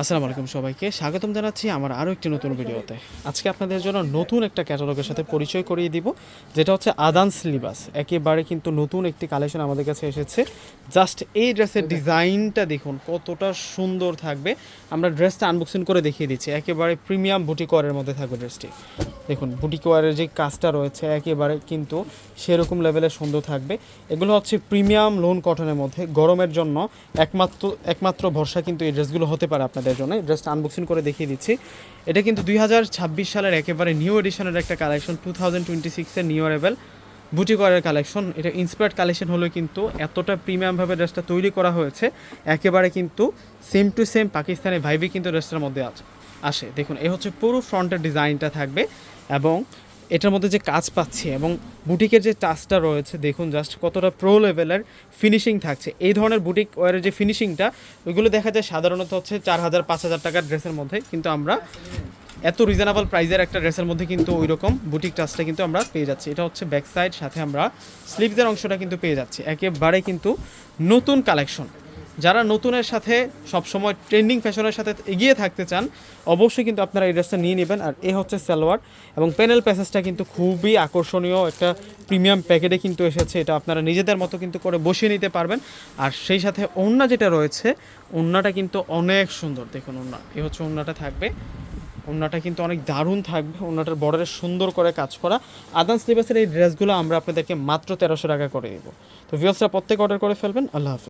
আসসালামু আলাইকুম সবাইকে স্বাগতম জানাচ্ছি আমার আরও একটি নতুন ভিডিওতে। আজকে আপনাদের জন্য নতুন একটা ক্যাটালগের সাথে পরিচয় করিয়ে দিব, যেটা হচ্ছে আদান্স লিবাস। একেবারে কিন্তু নতুন একটি কালেকশন আমাদের কাছে এসেছে। জাস্ট এই ড্রেসের ডিজাইনটা দেখুন কতটা সুন্দর থাকবে। আমরা ড্রেসটা আনবক্সিং করে দেখিয়ে দিচ্ছি। একেবারে প্রিমিয়াম বুটিকোয়ারের মধ্যে থাকবে ড্রেসটি। দেখুন বুটিকোয়ারের যে কাজটা রয়েছে একেবারে কিন্তু সেরকম লেভেলের সুন্দর থাকবে। এগুলো হচ্ছে প্রিমিয়াম লোন কটনের মধ্যে। গরমের জন্য একমাত্র ভরসা কিন্তু এই ড্রেসগুলো হতে পারে আপনাদের জন্য। ড্রেসটা আনবক্সিং করে দেখিয়ে দিচ্ছি। এটা কিন্তু 2026 সালের একেবারে নিউ এডিশনের একটা কালেকশন, 2026-এর নিউ অ্যারাইভেল বুটিকোয়ারের কালেকশন। এটা ইন্সপায়ার্ড কালেকশন হলেও কিন্তু এতটা প্রিমিয়ামভাবে ড্রেসটা তৈরি করা হয়েছে, একেবারে কিন্তু সেম টু সেম পাকিস্তানি ভাইবই কিন্তু ড্রেসটার মধ্যে আসে। দেখুন এই হচ্ছে পুরো ফ্রন্টের ডিজাইনটা থাকবে, এবং এটার মধ্যে যে কাজ পাচ্ছি এবং বুটিকের যে টাচটা রয়েছে দেখুন জাস্ট কতটা প্রো লেভেলের ফিনিশিং থাকছে। এই ধরনের বুটিক ওয়ারের যে ফিনিশিংটা ওইগুলো দেখা যায় সাধারণত হচ্ছে 4000-5000 টাকার ড্রেসের মধ্যে, কিন্তু আমরা এত রিজনেবল প্রাইসের একটা ড্রেসের মধ্যে কিন্তু ওই রকম বুটিক টাচটা কিন্তু আমরা পেয়ে যাচ্ছি। এটা হচ্ছে ব্যাক সাইড, সাথে আমরা স্লিভসের অংশটা কিন্তু পেয়ে যাচ্ছি। একেবারে কিন্তু নতুন কালেকশন। যারা নতুনের সাথে সবসময় ট্রেন্ডিং ফ্যাশনের সাথে এগিয়ে থাকতে চান অবশ্যই কিন্তু আপনারা এই ড্রেসটা নিয়ে নেবেন। আর এ হচ্ছে সালোয়ার, এবং প্যানেল প্যাসেজটা কিন্তু খুবই আকর্ষণীয় একটা প্রিমিয়াম প্যাকেটে কিন্তু এসেছে। এটা আপনারা নিজেদের মতো কিন্তু করে বসিয়ে নিতে পারবেন। আর সেই সাথে ওড়না যেটা রয়েছে, ওড়নাটা কিন্তু অনেক সুন্দর। দেখুন ওড়না, এ হচ্ছে ওড়নাটা থাকবে। ওড়নাটা কিন্তু অনেক দারুণ থাকবে। ওড়নাটার বর্ডারে সুন্দর করে কাজ করা। আদান্স লিবাসের এই ড্রেসগুলো আমরা আপনাদেরকে মাত্র 1300 টাকা করে দেবো। তো ভিউয়ার্সরা প্রত্যেক অর্ডার করে ফেলবেন। আল্লাহ হাফেজ।